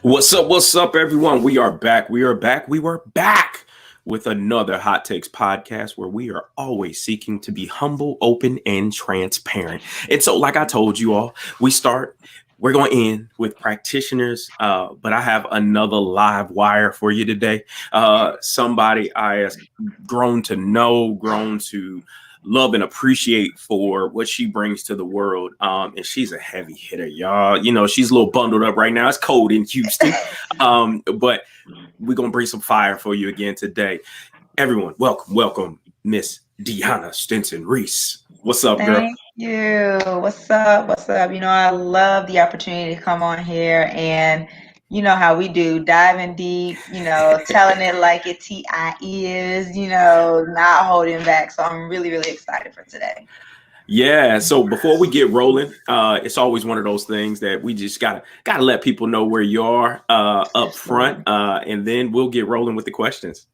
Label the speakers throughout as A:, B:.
A: What's up, everyone? We are back. We were back with another Hot Takes podcast where we are always seeking to be humble, open, and transparent. And so, like I told you all, we're going to end with practitioners, but I have another live wire for you today. Somebody I have grown to know, grown to love and appreciate for what she brings to the world. And she's a heavy hitter, y'all. You know, she's a little bundled up right now. It's cold in Houston. But we're going to bring some fire for you again today. Everyone, welcome, Miss DeAnnah Stinson-Reese. What's up, girl?
B: Thank you. What's up? What's up? I love the opportunity to come on here and you know how we do, diving deep, telling it like it TI is, not holding back. So I'm really, really excited for today.
A: Yeah. So before we get rolling, it's always one of those things that we just gotta let people know where you are up front, and then we'll get rolling with the questions.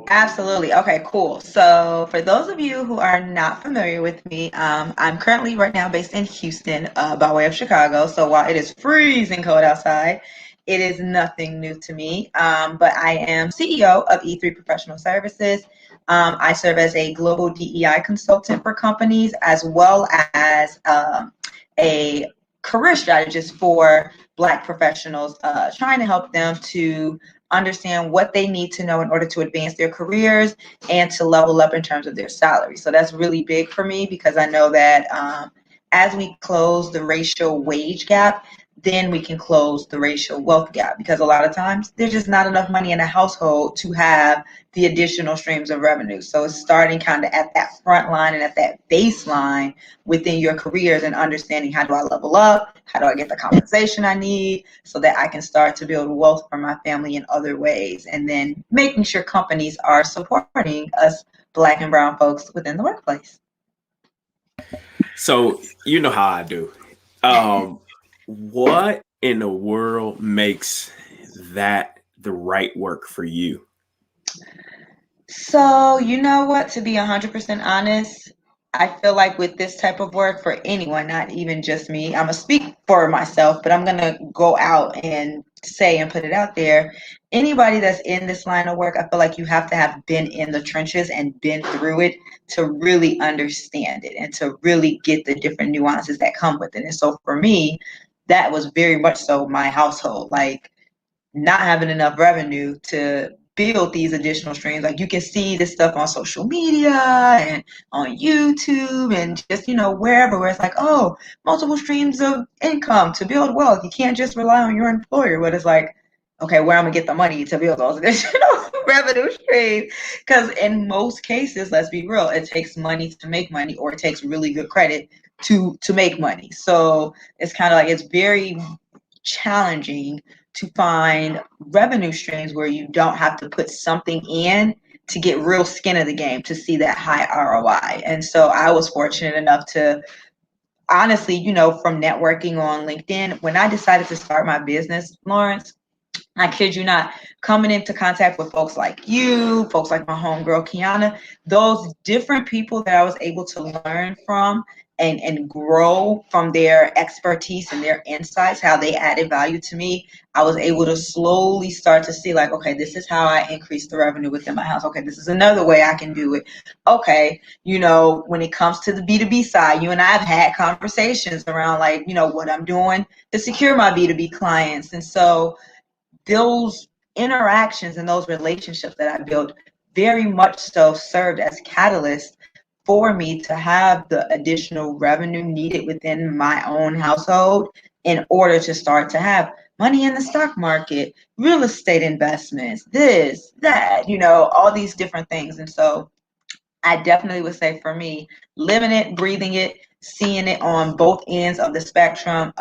B: Absolutely. Okay, cool. So for those of you who are not familiar with me, I'm currently right now based in Houston, by way of Chicago. So while it is freezing cold outside, it is nothing new to me. But I am CEO of E3 Professional Services. I serve as a global DEI consultant for companies, as well as a career strategist for Black professionals, trying to help them to understand what they need to know in order to advance their careers and to level up in terms of their salary. So that's really big for me because I know that as we close the racial wage gap, then we can close the racial wealth gap, because a lot of times there's just not enough money in a household to have the additional streams of revenue. So it's starting kind of at that front line and at that baseline within your careers and understanding, how do I level up? How do I get the compensation I need so that I can start to build wealth for my family in other ways? And then making sure companies are supporting us Black and brown folks within the workplace.
A: So you know how I do. What in the world makes that the right work for you?
B: So, you know what, to be 100% honest, I feel like with this type of work, for anyone, not even just me, I'm going to speak for myself, but I'm going to go out and say and put it out there. Anybody that's in this line of work, I feel like you have to have been in the trenches and been through it to really understand it and to really get the different nuances that come with it. And so for me, that was very much so my household. Like, not having enough revenue to build these additional streams. Like, you can see this stuff on social media and on YouTube and just, wherever, where it's like, oh, multiple streams of income to build wealth. You can't just rely on your employer. But it's like, okay, where I'm gonna get the money to build those additional revenue streams? Because in most cases, let's be real, it takes money to make money, or it takes really good credit to make money. So it's kind of like, it's very challenging to find revenue streams where you don't have to put something in to get real skin of the game to see that high ROI. And so I was fortunate enough to, honestly, from networking on LinkedIn, when I decided to start my business, Lawrence, I kid you not, coming into contact with folks like you, folks like my homegirl Kiana, those different people that I was able to learn from and grow from their expertise and their insights, how they added value to me, I was able to slowly start to see, like, okay, this is how I increase the revenue within my house. Okay, this is another way I can do it. Okay, when it comes to the B2B side, you and I have had conversations around, like, what I'm doing to secure my B2B clients. And so those interactions and those relationships that I built very much so served as catalysts for me to have the additional revenue needed within my own household in order to start to have money in the stock market, real estate investments, this, that, all these different things. And so I definitely would say, for me, living it, breathing it, seeing it on both ends of the spectrum,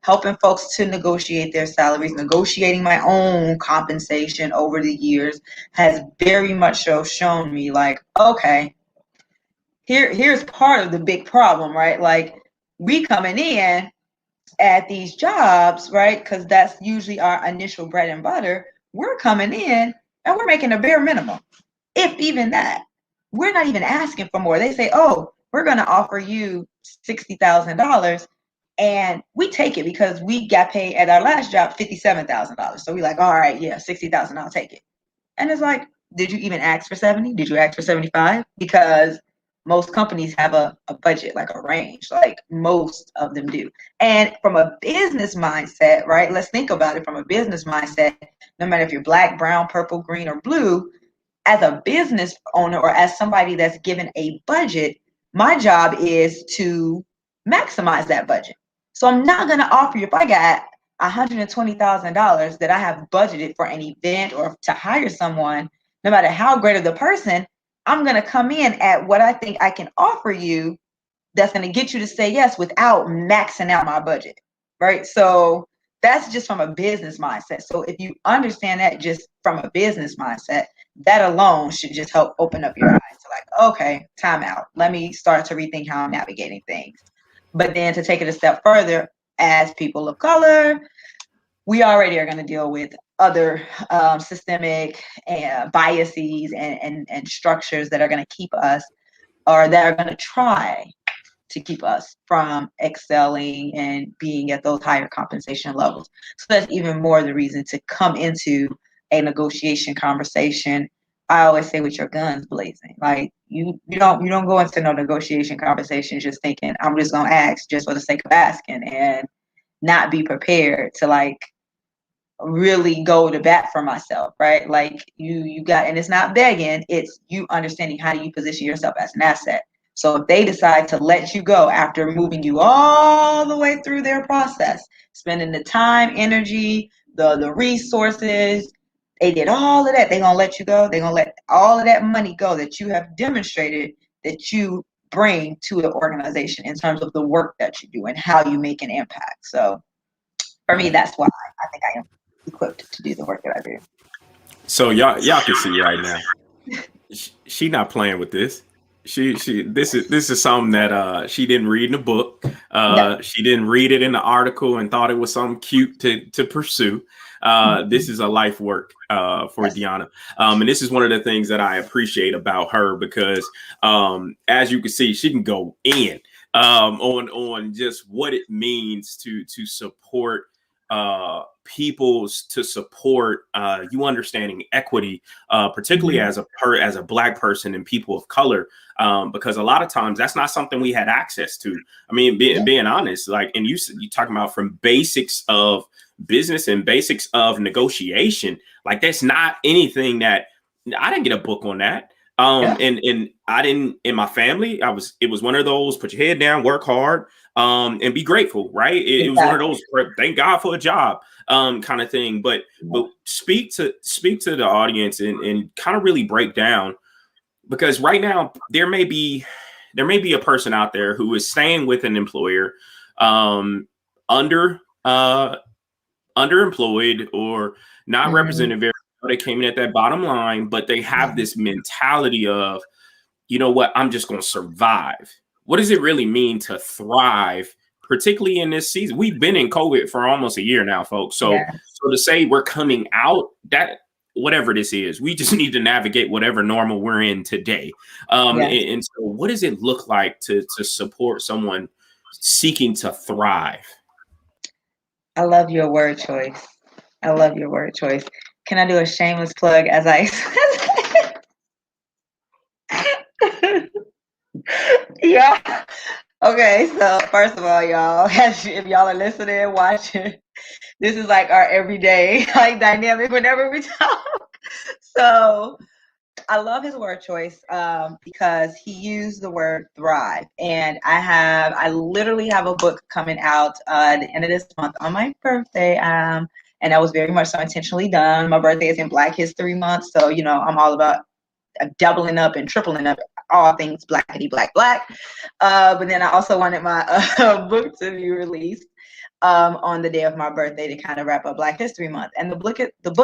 B: helping folks to negotiate their salaries, negotiating my own compensation over the years, has very much so shown me, like, okay, here's part of the big problem, right? Like, we coming in at these jobs, right? Because that's usually our initial bread and butter. We're coming in and we're making a bare minimum, if even that. We're not even asking for more. They say, oh, we're going to offer you $60,000. And we take it because we got paid at our last job $57,000. So we like, all right, yeah, 60,000, I'll take it. And it's like, did you even ask for 70? Did you ask for 75? Because most companies have a budget, like a range, like most of them do. And from a business mindset, right? Let's think about it from a business mindset. No matter if you're black, brown, purple, green, or blue, as a business owner or as somebody that's given a budget, my job is to maximize that budget. So I'm not going to offer you, if I got $120,000 that I have budgeted for an event or to hire someone, no matter how great of the person, I'm going to come in at what I think I can offer you that's going to get you to say yes without maxing out my budget, right? So that's just from a business mindset. So if you understand that just from a business mindset, that alone should just help open up your eyes to like, okay, time out. Let me start to rethink how I'm navigating things. But then to take it a step further, as people of color, we already are going to deal with other systemic biases and structures that are going to keep us, or that are going to try to keep us from excelling and being at those higher compensation levels. So that's even more the reason to come into a negotiation conversation. I always say with your guns blazing. Like you don't go into no negotiation conversation just thinking I'm just gonna ask just for the sake of asking and not be prepared to like really go to bat for myself, right? Like you got, and it's not begging, it's you understanding how do you position yourself as an asset. So if they decide to let you go after moving you all the way through their process, spending the time, energy, the resources, they did all of that, they're gonna let you go. They're gonna let all of that money go that you have demonstrated that you bring to the organization in terms of the work that you do and how you make an impact. So for me, that's why I think I am equipped to do the work that I do.
A: So y'all can see right now, she not playing with this. This is something that she didn't read in the book.
B: No.
A: She didn't read it in the article and thought it was something cute to pursue. This is a life work for DeAnnah. And this is one of the things that I appreciate about her because as you can see, she can go in on just what it means to support people's to support you understanding equity, particularly as a black person and people of color, because a lot of times that's not something we had access to. I mean, being honest, like, and you talking about from basics of business and basics of negotiation, like that's not anything that I didn't get a book on that. And I didn't, in my family, it was one of those, put your head down, work hard, and be grateful, right? It was one of those, thank God for a job, kind of thing. But speak to the audience and kind of really break down, because right now there may be a person out there who is staying with an employer, underemployed or not represented very well. They came in at that bottom line, but they have this mentality of, you know what, I'm just going to survive. What does it really mean to thrive, particularly in this season? We've been in COVID for almost a year now, folks. So to say we're coming out, that whatever this is, we just need to navigate whatever normal we're in today. And so what does it look like to support someone seeking to thrive?
B: I love your word choice. I love your word choice. Can I do a shameless plug as I yeah. Okay, so first of all, y'all, if y'all are listening, watching, this is like our everyday like dynamic whenever we talk. So I love his word choice because he used the word thrive. And I literally have a book coming out at the end of this month on my birthday. And that was very much so intentionally done. My birthday is in Black History Month. So, you know, I'm all about doubling up and tripling up all things blackity black. But then I also wanted my book to be released on the day of my birthday to kind of wrap up Black History Month. And the book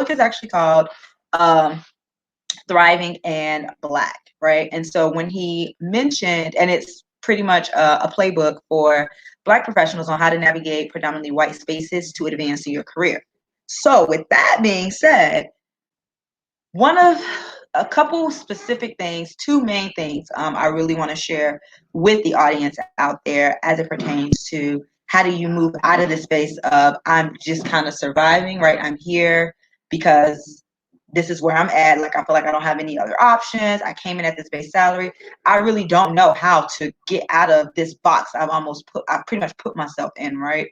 B: is actually called Thriving and Black, right? And so when he mentioned, and it's pretty much a playbook for Black professionals on how to navigate predominantly white spaces to advance in your career. So with that being said, one of a couple specific things, two main things I really want to share with the audience out there as it pertains to how do you move out of the space of I'm just kind of surviving, right? I'm here because this is where I'm at. Like, I feel like I don't have any other options. I came in at this base salary. I really don't know how to get out of this box I've pretty much put myself in, right?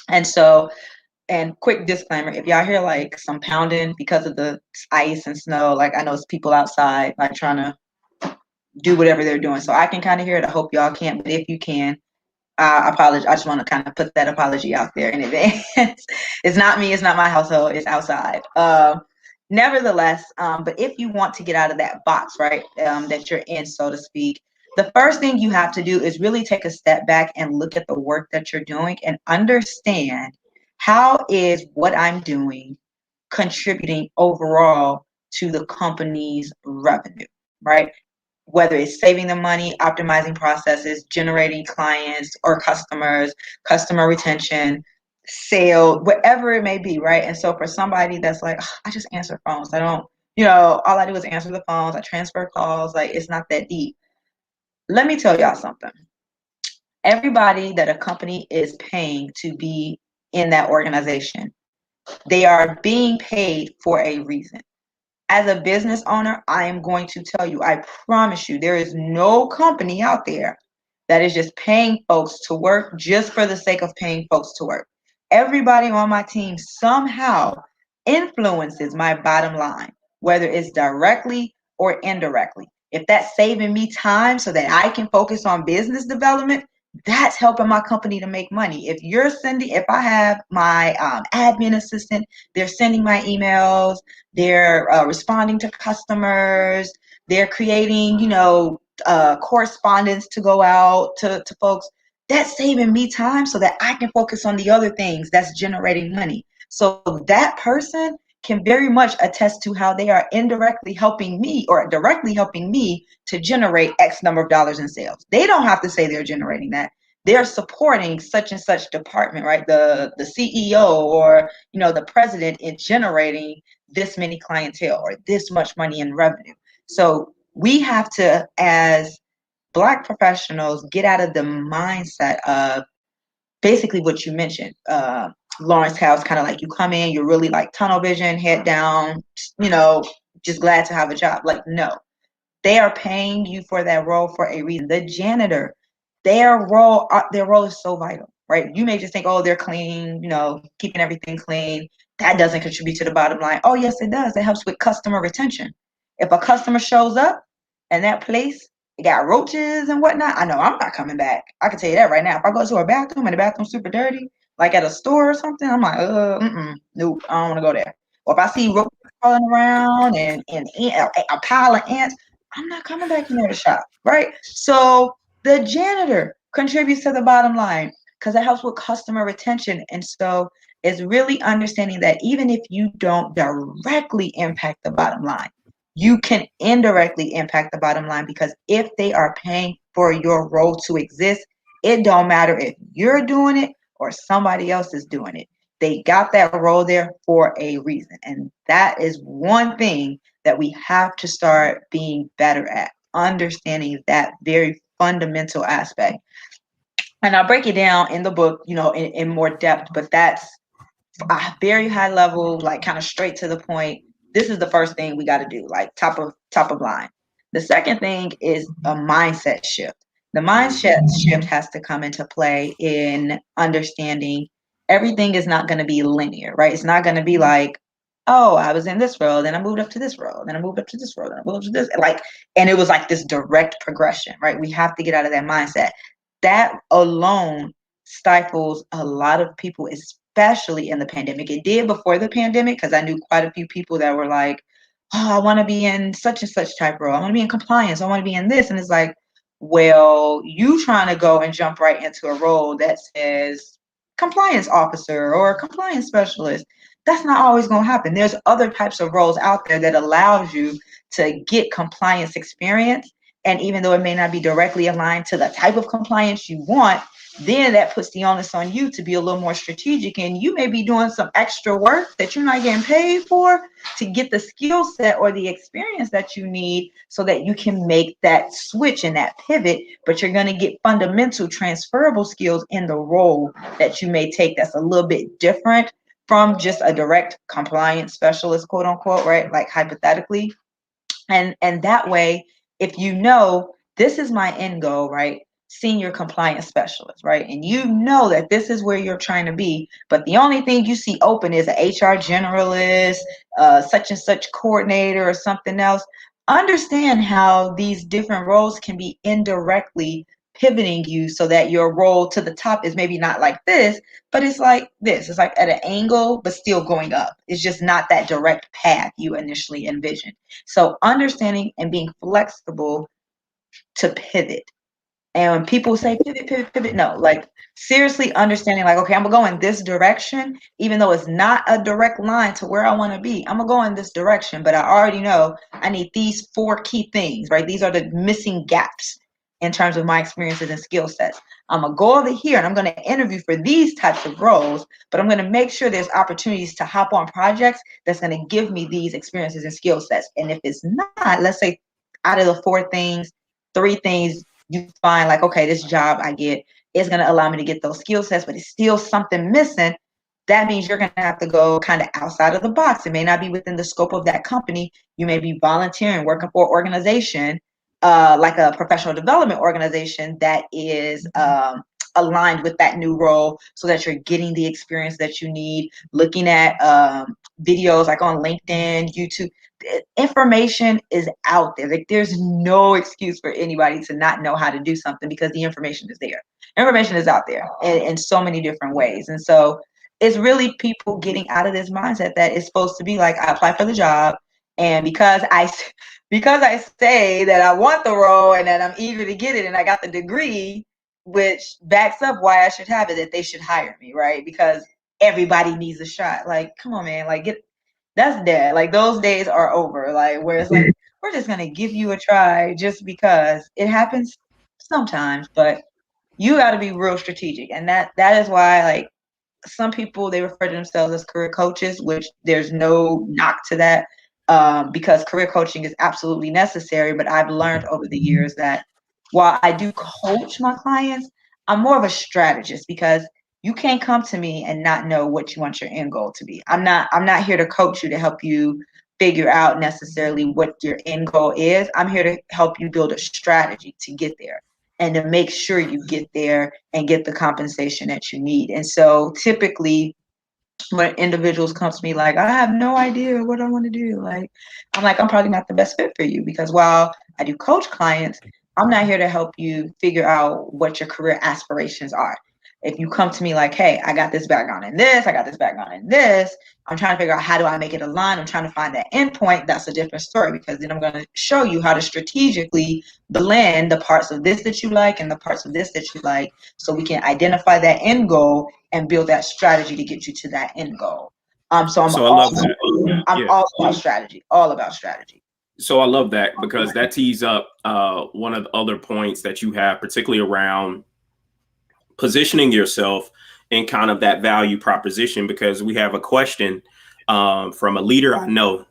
B: And so, and quick disclaimer, if y'all hear like some pounding because of the ice and snow, like I know it's people outside like trying to do whatever they're doing. So I can kind of hear it. I hope y'all can't, but if you can, I apologize. I just want to kind of put that apology out there in advance. It's not me. It's not my household. It's outside. Nevertheless, but if you want to get out of that box, right, that you're in, so to speak, the first thing you have to do is really take a step back and look at the work that you're doing and understand how is what I'm doing contributing overall to the company's revenue, right? Whether it's saving them money, optimizing processes, generating clients or customers, customer retention, sale, whatever it may be, right? And so for somebody that's like, "Ugh, I just answer phones. I don't, all I do is answer the phones. I transfer calls. Like, it's not that deep." Let me tell y'all something. Everybody that a company is paying to be in that organization, they are being paid for a reason. As a business owner, I am going to tell you, I promise you, there is no company out there that is just paying folks to work just for the sake of paying folks to work. Everybody on my team somehow influences my bottom line, whether it's directly or indirectly. If that's saving me time so that I can focus on business development, that's helping my company to make money. If I have my admin assistant, they're sending my emails, they're responding to customers, they're creating, correspondence to go out to folks. That's saving me time so that I can focus on the other things that's generating money. So that person can very much attest to how they are indirectly helping me or directly helping me to generate X number of dollars in sales. They don't have to say they're generating that. They're supporting such and such department, right? The CEO or the president in generating this many clientele or this much money in revenue. So we have to, as Black professionals, get out of the mindset of basically what you mentioned, Lawrence House, kind of like you come in, you're really like tunnel vision, head down, just glad to have a job. Like, no, they are paying you for that role for a reason. The janitor, their role is so vital, right? You may just think, oh, they're clean, keeping everything clean. That doesn't contribute to the bottom line. Oh, yes, it does. It helps with customer retention. If a customer shows up and that place it got roaches and whatnot, I know I'm not coming back. I can tell you that right now. If I go to a bathroom and the bathroom's super dirty, like at a store or something, I'm like, nope, I don't want to go there. Or if I see roaches crawling around and a pile of ants, I'm not coming back in there to shop, right? So the janitor contributes to the bottom line because it helps with customer retention. And so it's really understanding that even if you don't directly impact the bottom line, you can indirectly impact the bottom line because if they are paying for your role to exist, it don't matter if you're doing it or somebody else is doing it. They got that role there for a reason. And that is one thing that we have to start being better at, understanding that very fundamental aspect. And I'll break it down in the book, in more depth, but that's a very high level, like kind of straight to the point. This is the first thing we got to do, like top of line. The second thing is a mindset shift. The mindset shift has to come into play in understanding everything is not going to be linear, right? It's not going to be like, oh, I was in this role, then I moved up to this role, then I moved up to this role, then I moved up to this. And it was like this direct progression, right? We have to get out of that mindset. That alone stifles a lot of people, especially in the pandemic. It did before the pandemic because I knew quite a few people that were like, oh, I want to be in such and such type role. I want to be in compliance. I want to be in this. And it's like, well, you trying to go and jump right into a role that says compliance officer or compliance specialist. That's not always going to happen. There's other types of roles out there that allows you to get compliance experience. And even though it may not be directly aligned to the type of compliance you want, then that puts the onus on you to be a little more strategic, and you may be doing some extra work that you're not getting paid for to get the skill set or the experience that you need so that you can make that switch and that pivot. But you're going to get fundamental transferable skills in the role that you may take that's a little bit different from just a direct compliance specialist, quote unquote, right? Like hypothetically. And that way, if you know this is my end goal, right? Senior compliance specialist, right? And you know that this is where you're trying to be, but the only thing you see open is an HR generalist, such and such coordinator, or something else. Understand how these different roles can be indirectly pivoting you so that your role to the top is maybe not like this, but it's like this. It's like at an angle, but still going up. It's just not that direct path you initially envisioned. So understanding and being flexible to pivot. And when people say pivot, pivot, pivot, no, like seriously understanding, like, okay, I'm gonna go in this direction, even though it's not a direct line to where I want to be. I'm gonna go in this direction, but I already know I need these 4 key things, right? These are the missing gaps in terms of my experiences and skill sets. I'm gonna go over here and I'm gonna interview for these types of roles, but I'm gonna make sure there's opportunities to hop on projects that's gonna give me these experiences and skill sets. And if it's not, let's say out of the 4 things, 3 things you find like, okay, this job I get is going to allow me to get those skill sets, but it's still something missing. That means you're going to have to go kind of outside of the box. It may not be within the scope of that company. You may be volunteering, working for an organization, like a professional development organization that is aligned with that new role so that you're getting the experience that you need, looking at videos like on LinkedIn, YouTube. Information is out there. Like there's no excuse for anybody to not know how to do something because the information is there. Information is out there in so many different ways. And so it's really people getting out of this mindset that it's supposed to be like, I apply for the job, and because I say that I want the role and that I'm eager to get it and I got the degree, which backs up why I should have it, that they should hire me, right? Because everybody needs a shot. Like, come on, man, like that's dead. Like those days are over. Like where it's like we're just gonna give you a try just because it happens sometimes, but you got to be real strategic, and that is why like some people they refer to themselves as career coaches, which there's no knock to that, because career coaching is absolutely necessary. But I've learned over the years that while I do coach my clients, I'm more of a strategist because you can't come to me and not know what you want your end goal to be. I'm not here to coach you to help you figure out necessarily what your end goal is. I'm here to help you build a strategy to get there and to make sure you get there and get the compensation that you need. And so typically when individuals come to me like, I have no idea what I want to do, like I'm like, I'm probably not the best fit for you, because while I do coach clients, I'm not here to help you figure out what your career aspirations are. If you come to me like, hey, I got this background in this, I got this background in this, I'm trying to figure out how do I make it align, I'm trying to find that endpoint, that's a different story, because then I'm going to show you how to strategically blend the parts of this that you like and the parts of this that you like, so we can identify that end goal and build that strategy to get you to that end goal. So I'm
A: So I love that.
B: I'm all about strategy, all about strategy.
A: So I love that because that tees up one of the other points that you have, particularly around positioning yourself in kind of that value proposition. Because we have a question from a leader I know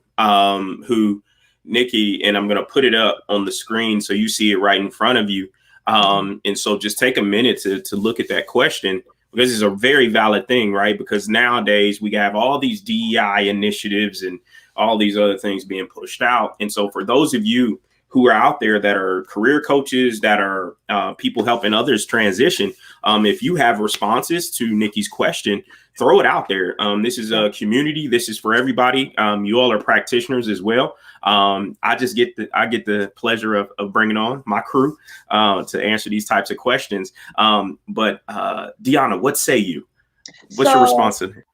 A: who, Nikki, and I'm going to put it up on the screen so you see it right in front of you. And so just take a minute to look at that question, because it's a very valid thing, right? Because nowadays we have all these DEI initiatives and all these other things being pushed out. And so for those of you who are out there that are career coaches, that are people helping others transition, if you have responses to Nikki's question, throw it out there. This is a community. This is for everybody. You all are practitioners as well. I get the pleasure of bringing on my crew to answer these types of questions. But DeAnnah, what say you? What's your response to that?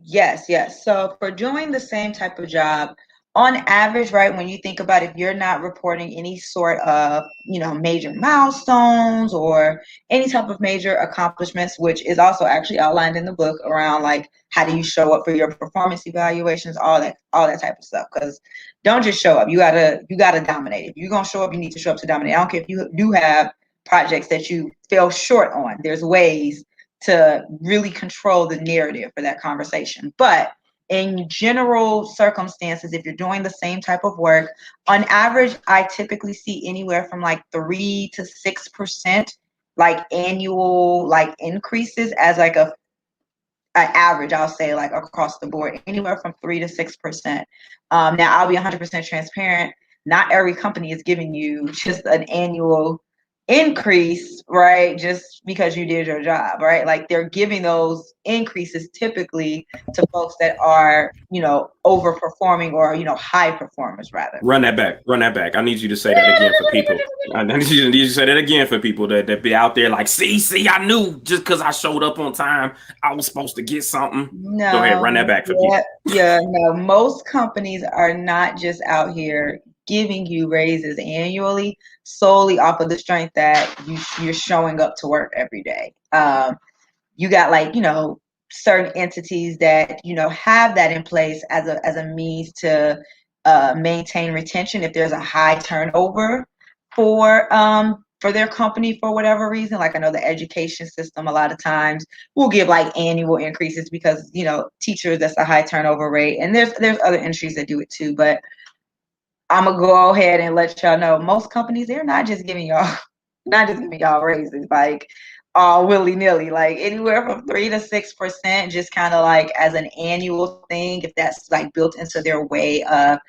B: Yes. So for doing the same type of job, on average, right, when you think about if you're not reporting any sort of, major milestones or any type of major accomplishments, which is also actually outlined in the book around like how do you show up for your performance evaluations, all that type of stuff. Because don't just show up. You gotta dominate. If you're gonna show up, you need to show up to dominate. I don't care if you do have projects that you fell short on. There's ways to really control the narrative for that conversation. But in general circumstances, if you're doing the same type of work, on average, I typically see anywhere from like 3 to 6% like annual like increases as like an average, I'll say, like across the board, anywhere from 3 to 6%. Now, I'll be 100% transparent. Not every company is giving you just an annual increase, right? Just because you did your job, right? Like they're giving those increases typically to folks that are, overperforming or, high performers rather.
A: Run that back. Run that back. I need you to say that again for people. I need you to say that again for people that be out there like, see, I knew just because I showed up on time, I was supposed to get something.
B: No.
A: Go ahead, run that back for people.
B: Yeah, no. Most companies are not just out here giving you raises annually solely off of the strength that you're showing up to work every day. You got like, certain entities that, have that in place as a means to maintain retention if there's a high turnover for their company for whatever reason. Like I know the education system a lot of times will give like annual increases because, teachers, that's a high turnover rate. And there's other industries that do it too. But I'm gonna go ahead and let y'all know most companies, they're not just giving y'all raises like all willy-nilly, like anywhere from 3 to 6%, just kind of like as an annual thing, if that's like built into their way of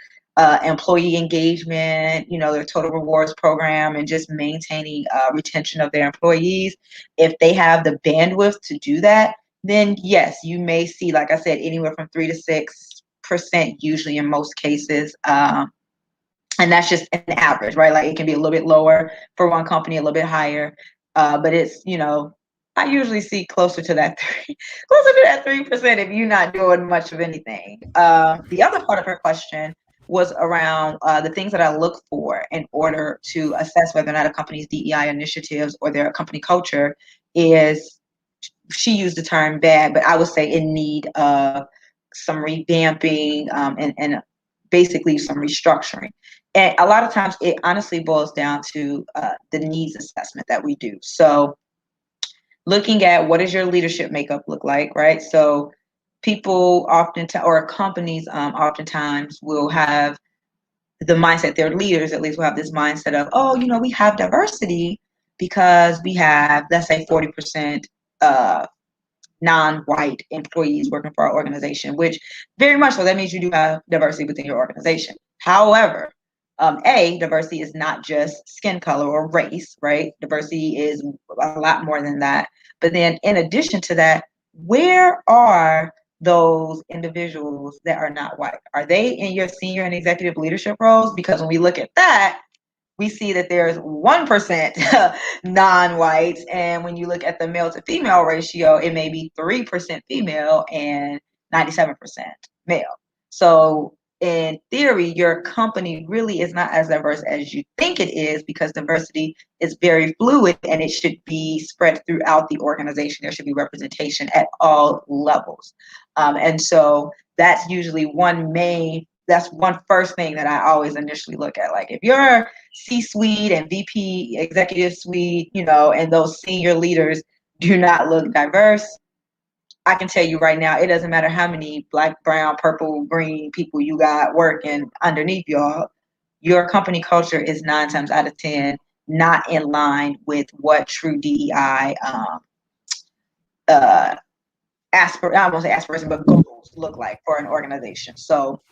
B: employee engagement, their total rewards program, and just maintaining retention of their employees. If they have the bandwidth to do that, then yes, you may see, like I said, anywhere from 3 to 6% usually in most cases. And that's just an average, right? Like it can be a little bit lower for one company, a little bit higher. But it's, I usually see closer to that 3% if you're not doing much of anything. The other part of her question was around the things that I look for in order to assess whether or not a company's DEI initiatives or their company culture is, she used the term bad, but I would say in need of some revamping and basically some restructuring. And a lot of times it honestly boils down to the needs assessment that we do. So looking at what does your leadership makeup look like, right? So people or companies oftentimes will have the mindset, their leaders at least will have this mindset of, oh, we have diversity because we have, let's say, 40% non-white employees working for our organization, which very much so that means you do have diversity within your organization. However, diversity is not just skin color or race, right? Diversity is a lot more than that. But then in addition to that, where are those individuals that are not white? Are they in your senior and executive leadership roles? Because when we look at that, we see that there's 1% non-whites. And when you look at the male to female ratio, it may be 3% female and 97% male. So in theory, your company really is not as diverse as you think it is, because diversity is very fluid and it should be spread throughout the organization. There should be representation at all levels. And so that's usually that's one first thing that I always initially look at. Like if you're C-suite and VP executive suite, and those senior leaders do not look diverse, I can tell you right now, it doesn't matter how many black, brown, purple, green people you got working underneath y'all, your company culture is 9 times out of 10 not in line with what true DEI I won't say aspiration, but goals look like for an organization. So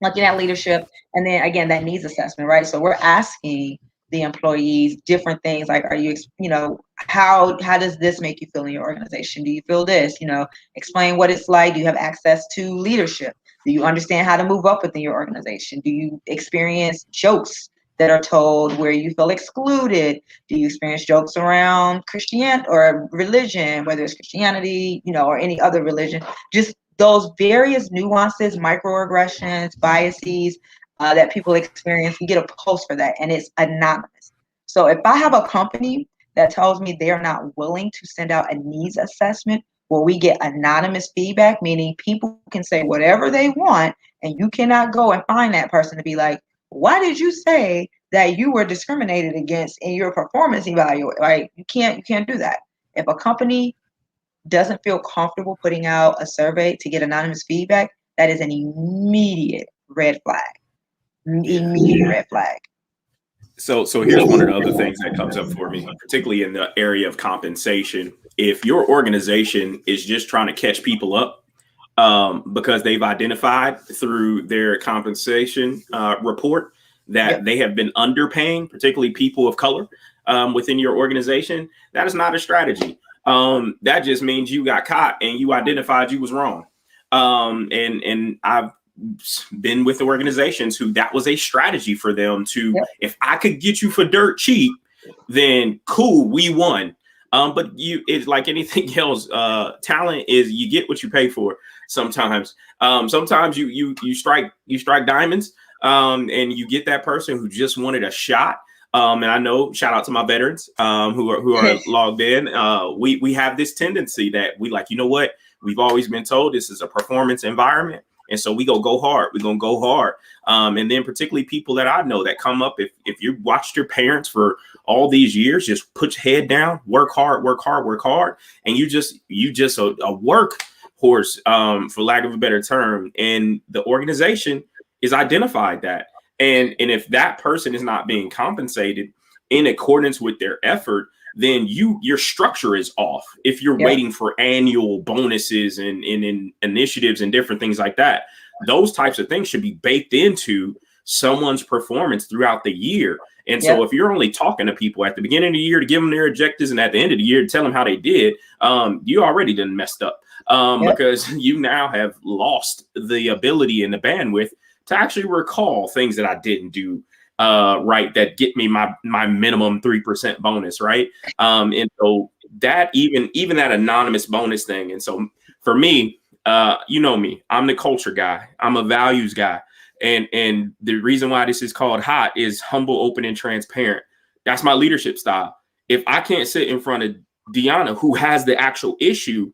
B: looking at leadership, and then again, that needs assessment, right? So we're asking the employees different things like, are you, how does this make you feel in your organization? Do you feel this? Explain what it's like. Do you have access to leadership? Do you understand how to move up within your organization? Do you experience jokes that are told where you feel excluded? Do you experience jokes around Christianity or religion, whether it's Christianity, or any other religion? Just those various nuances, microaggressions, biases that people experience. We get a pulse for that, and it's anonymous. So if I have a company that tells me they're not willing to send out a needs assessment where we get anonymous feedback, meaning people can say whatever they want, and you cannot go and find that person to be like, why did you say that you were discriminated against in your performance evaluation. Right? You can't do that. If a company doesn't feel comfortable putting out a survey to get anonymous feedback, that is an immediate red flag. Immediate red flag.
A: So here's one of the other things that comes up for me, particularly in the area of compensation. If your organization is just trying to catch people up because they've identified through their compensation report that they have been underpaying, particularly people of color within your organization, that is not a strategy. That just means you got caught and you identified you was wrong. And I've been with organizations who that was a strategy for them to, if I could get you for dirt cheap, then cool, we won. But it's like anything else. Talent is you get what you pay for. Sometimes you strike diamonds, and you get that person who just wanted a shot. And I know, shout out to my veterans who are logged in. We have this tendency that we like, you know what? We've always been told this is a performance environment. And so we're going to go hard. And then particularly people that I know that come up, if you watched your parents for all these years, just put your head down, work hard. And you just a work horse, for lack of a better term. And the organization is identified that. And if that person is not being compensated in accordance with their effort, then your structure is off. If you're waiting for annual bonuses and initiatives and different things like that, those types of things should be baked into someone's performance throughout the year. And so if you're only talking to people at the beginning of the year to give them their objectives and at the end of the year to tell them how they did, you already done messed up because you now have lost the ability and the bandwidth to actually recall things that I didn't do right, that get me my minimum 3% bonus, right? And so that even that anonymous bonus thing. And so for me, you know me, I'm the culture guy. I'm a values guy. And the reason why this is called HOT is humble, open, and transparent. That's my leadership style. If I can't sit in front of DeAnnah, who has the actual issue,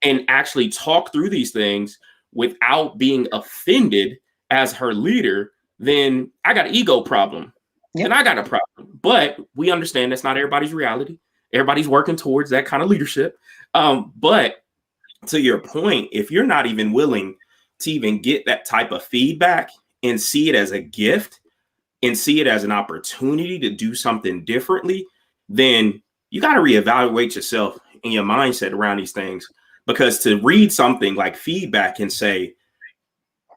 A: and actually talk through these things without being offended as her leader, then I got an ego problem. And I got a problem. But we understand that's not everybody's reality. Everybody's working towards that kind of leadership. But to your point, if you're not even willing to even get that type of feedback and see it as a gift and see it as an opportunity to do something differently, then you got to reevaluate yourself and your mindset around these things. Because to read something like feedback and say,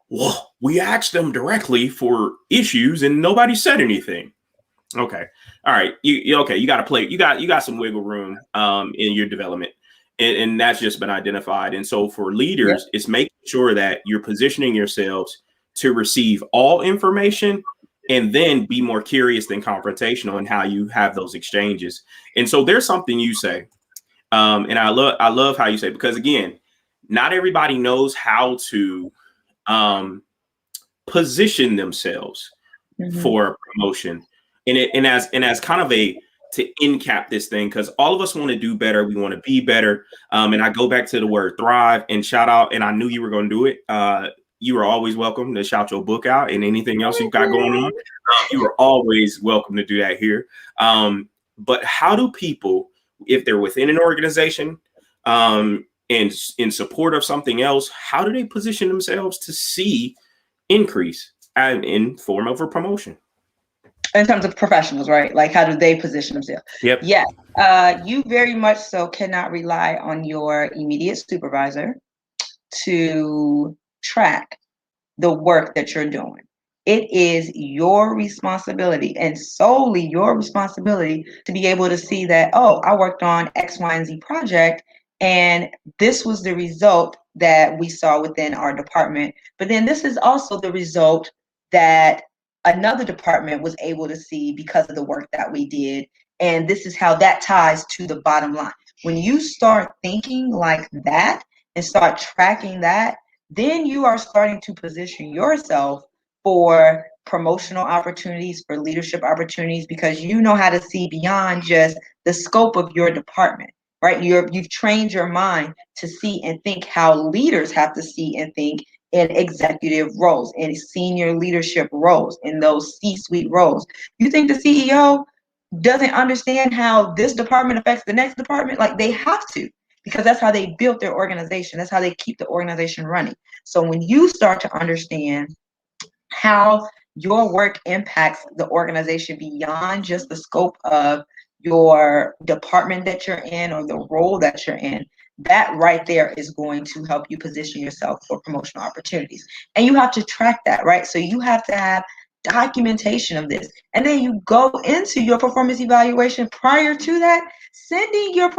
A: well, we asked them directly for issues and nobody said anything. Okay. All right. You got to play. You got some wiggle room in your development. And that's just been identified. And so for leaders, it's making sure that you're positioning yourselves to receive all information and then be more curious than confrontational in how you have those exchanges. And so there's something you say. And I love how you say, because again, not everybody knows how to position themselves for promotion. And as kind of to end cap this thing, because all of us want to do better. We want to be better. And I go back to the word thrive and shout out. And I knew you were going to do it. You are always welcome to shout your book out and anything else you've got going on. You are always welcome to do that here. But how do people, if they're within an organization and in support of something else, how do they position themselves to see increase and in form of a promotion?
B: In terms of professionals, right? Like, how do they position themselves?
A: Yep.
B: Yeah. You very much so cannot rely on your immediate supervisor to track the work that you're doing. It is your responsibility and solely your responsibility to be able to see that, oh, I worked on X, Y, and Z project, and this was the result that we saw within our department. But then this is also the result that another department was able to see because of the work that we did. And this is how that ties to the bottom line. When you start thinking like that and start tracking that, then you are starting to position yourself for promotional opportunities, for leadership opportunities, because you know how to see beyond just the scope of your department, right? You've trained your mind to see and think how leaders have to see and think in executive roles, in senior leadership roles, in those C-suite roles. You think the CEO doesn't understand how this department affects the next department? Like, they have to, because that's how they built their organization. That's how they keep the organization running. So when you start to understand how your work impacts the organization beyond just the scope of your department that you're in or the role that you're in, that right there is going to help you position yourself for promotional opportunities. And you have to track that, right? So you have to have documentation of this. And then you go into your performance evaluation prior to that, sending your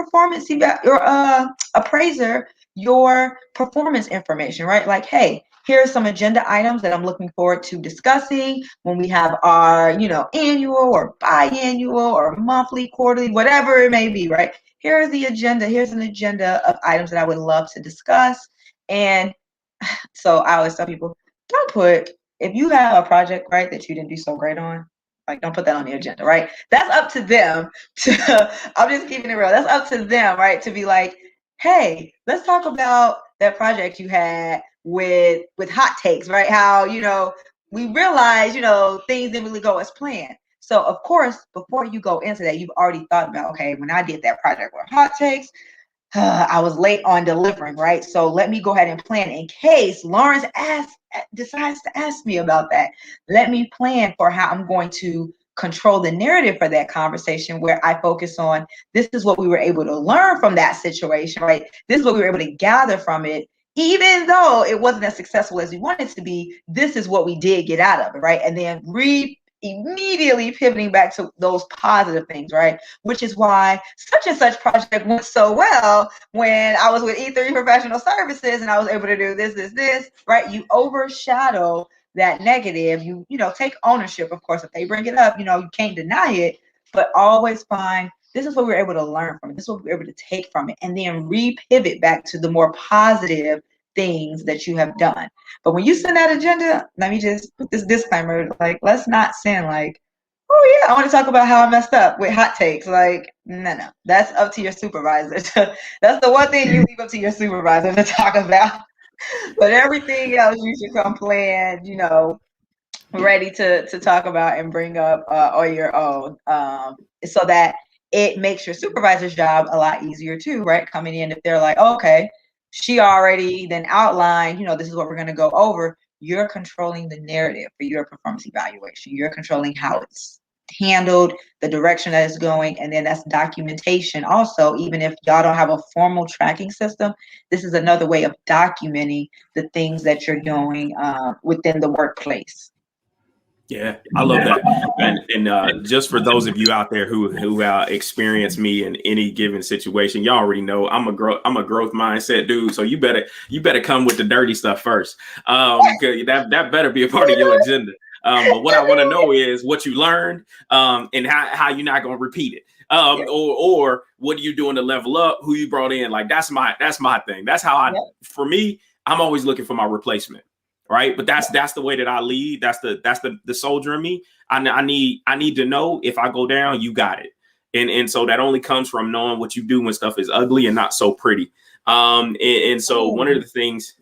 B: your appraiser your performance information, right? Like, hey, here are some agenda items that I'm looking forward to discussing when we have our, annual or biannual or monthly, quarterly, whatever it may be, right? Here's the agenda. Here's an agenda of items that I would love to discuss. And so I always tell people, if you have a project, right, that you didn't do so great on, like, don't put that on the agenda, right? That's up to them I'm just keeping it real. That's up to them, right? To be like, hey, let's talk about that project you had with hot takes, right? How, we realized, things didn't really go as planned. So of course, before you go into that, you've already thought about, okay, when I did that project with hot takes, I was late on delivering, right? So let me go ahead and plan in case Lawrence decides to ask me about that. Let me plan for how I'm going to control the narrative for that conversation, where I focus on, this is what we were able to learn from that situation, right? This is what we were able to gather from it. Even though it wasn't as successful as we wanted it to be, this is what we did get out of it, right? And then immediately pivoting back to those positive things, right? Which is why such and such project went so well when I was with E3 Professional Services and I was able to do this, right? You overshadow that negative. You take ownership, of course. If they bring it up, you can't deny it, but always find, this is what we were able to learn from it. This is what we were able to take from it, and then re-pivot back to the more positive things that you have done. But when you send that agenda, let me just put this disclaimer, like, let's not send like, oh yeah, I want to talk about how I messed up with hot takes. Like, no, that's up to your supervisor. That's the one thing you leave up to your supervisor to talk about. But everything else you should come planned, ready to talk about and bring up on your own, so that it makes your supervisor's job a lot easier too, right? Coming in, if they're like, oh, okay, she already then outlined, this is what we're going to go over. You're controlling the narrative for your performance evaluation. You're controlling how it's handled, the direction that it's going, and then that's documentation also. Even if y'all don't have a formal tracking system, this is another way of documenting the things that you're doing within the workplace.
A: Yeah, I love that. And just for those of you out there who experience me in any given situation, y'all already know I'm a growth mindset dude. So you better come with the dirty stuff first. That better be a part of your agenda. But what I want to know is what you learned, and how you're not going to repeat it. Or what are you doing to level up? Who you brought in? Like, that's my thing. That's how for me, I'm always looking for my replacement. Right. But that's the way that I lead. That's the soldier in me. I need to know, if I go down, you got it. And so that only comes from knowing what you do when stuff is ugly and not so pretty. And so one of the things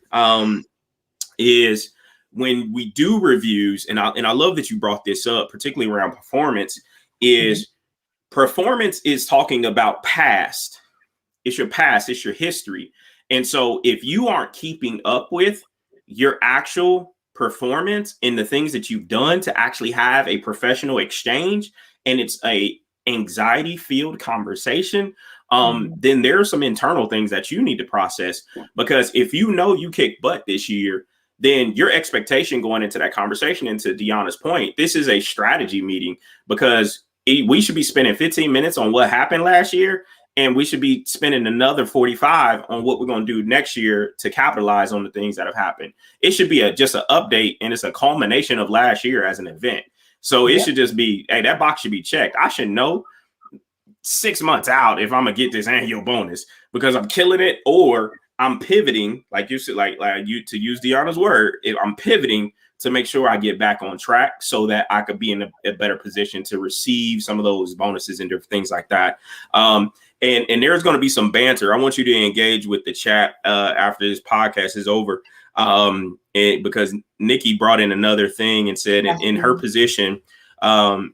A: is when we do reviews, and I love that you brought this up, particularly around performance, is performance is talking about past. It's your past, it's your history. And so if you aren't keeping up with your actual performance and the things that you've done to actually have a professional exchange, and it's a anxiety filled conversation, then there are some internal things that you need to process. Because if you kicked butt this year, then your expectation going into that conversation, and to DeAnnah's point, this is a strategy meeting, because we should be spending 15 minutes on what happened last year. And we should be spending another 45 on what we're going to do next year to capitalize on the things that have happened. It should be just an update, and it's a culmination of last year as an event. So it should just be, hey, that box should be checked. I should know 6 months out if I'm going to get this annual bonus because I'm killing it, or I'm pivoting, like you said, like you, to use DeAnnah's word, if I'm pivoting to make sure I get back on track so that I could be in a better position to receive some of those bonuses and different things like that. And there's going to be some banter. I want you to engage with the chat after this podcast is over. Because Nikki brought in another thing and said in her position,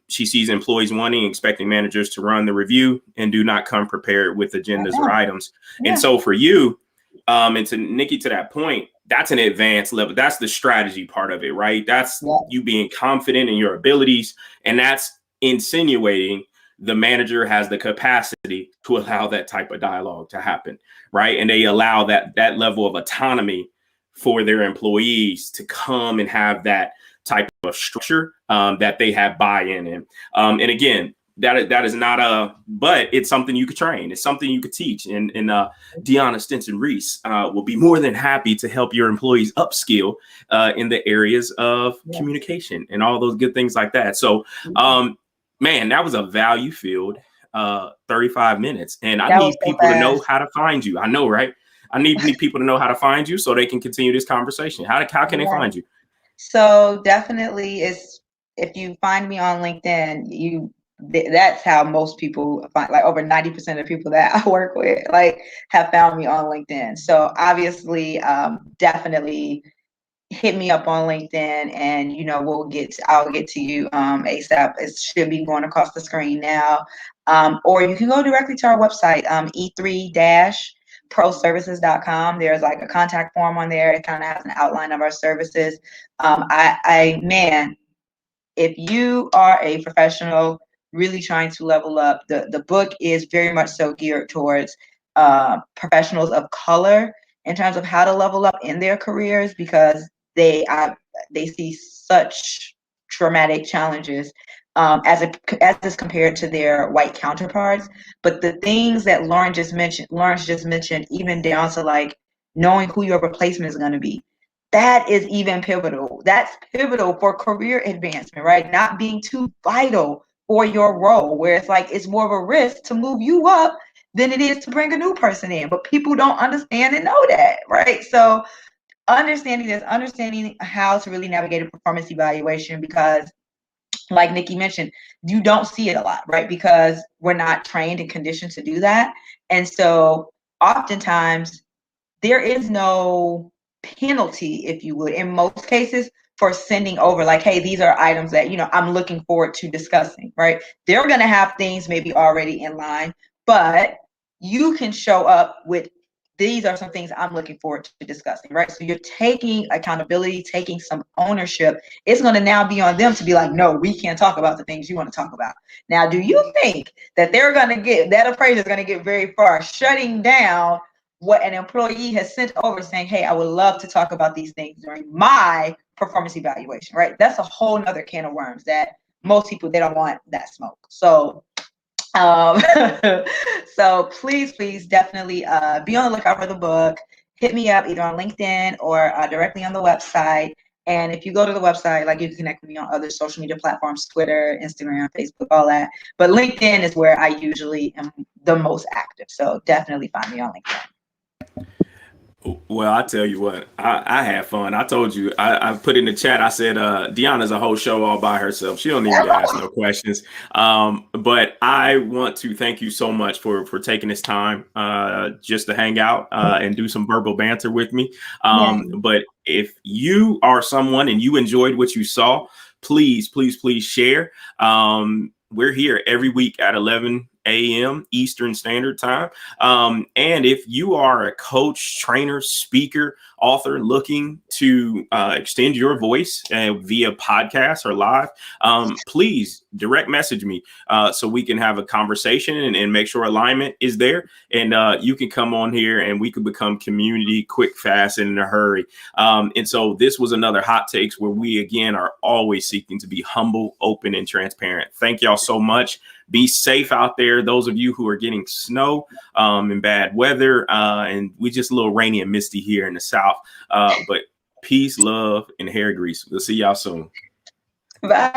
A: she sees employees wanting, expecting managers to run the review and do not come prepared with agendas or items. And so for you, and to Nikki, to that point, that's an advanced level. That's the strategy part of it, right? That's you being confident in your abilities. And that's insinuating the manager has the capacity to allow that type of dialogue to happen, right? And they allow that level of autonomy for their employees to come and have that type of structure that they have buy-in in. And again, that is not but it's something you could train. It's something you could teach. And DeAnnah Stinson-Reese will be more than happy to help your employees upskill in the areas of communication and all those good things like that. So, man, that was a value-filled 35 minutes. And I need people to know how to find you. I know, right? I need people to know how to find you so they can continue this conversation. How can they find you?
B: So definitely if you find me on LinkedIn, that's how most people find, like over 90% of people that I work with, like have found me on LinkedIn. So obviously, definitely hit me up on LinkedIn and, I'll get to you ASAP. It should be going across the screen now. Or you can go directly to our website, e3-proservices.com. There's like a contact form on there. It kind of has an outline of our services. Man, if you are a professional really trying to level up, the book is very much so geared towards professionals of color in terms of how to level up in their careers, because they see such traumatic challenges as is compared to their white counterparts. But the things that Lawrence just mentioned, even down to like knowing who your replacement is going to be, that is even pivotal. That's pivotal for career advancement, right? Not being too vital for your role, where it's like it's more of a risk to move you up than it is to bring a new person in. But people don't understand and know that, right? So understanding how to really navigate a performance evaluation, because like Nikki mentioned, you don't see it a lot, right? Because we're not trained and conditioned to do that. And so oftentimes there is no penalty, if you would, in most cases, for sending over like, hey, these are items that, I'm looking forward to discussing, right? They're going to have things maybe already in line, but you can show up with, these are some things I'm looking forward to discussing, right? So you're taking accountability, taking some ownership. It's going to now be on them to be like, no, we can't talk about the things you want to talk about. Now, do you think that that appraiser is going to get very far shutting down what an employee has sent over saying, hey, I would love to talk about these things during my performance evaluation, right? That's a whole nother can of worms that most people, they don't want that smoke. So so please definitely be on the lookout for the book. Hit me up either on LinkedIn or directly on the website. And if you go to the website, like, you can connect with me on other social media platforms, Twitter, Instagram, Facebook, all that. But LinkedIn is where I usually am the most active. So definitely find me on LinkedIn.
A: Well, I tell you what, I had fun. I told you, I put in the chat, I said, DeAnnah's a whole show all by herself. She don't need to ask no questions. But I want to thank you so much for taking this time just to hang out and do some verbal banter with me. But if you are someone and you enjoyed what you saw, please share. We're here every week at 11 a.m. Eastern Standard Time. And if you are a coach, trainer, speaker, author looking to extend your voice via podcast or live, please direct message me so we can have a conversation and make sure alignment is there. And you can come on here and we can become community quick, fast, and in a hurry. And so this was another Hot Takes where we, again, are always seeking to be humble, open, and transparent. Thank y'all so much. Be safe out there. Those of you who are getting snow and bad weather, and we just a little rainy and misty here in the South. But peace, love, and hair grease. We'll see y'all soon.
B: Bye.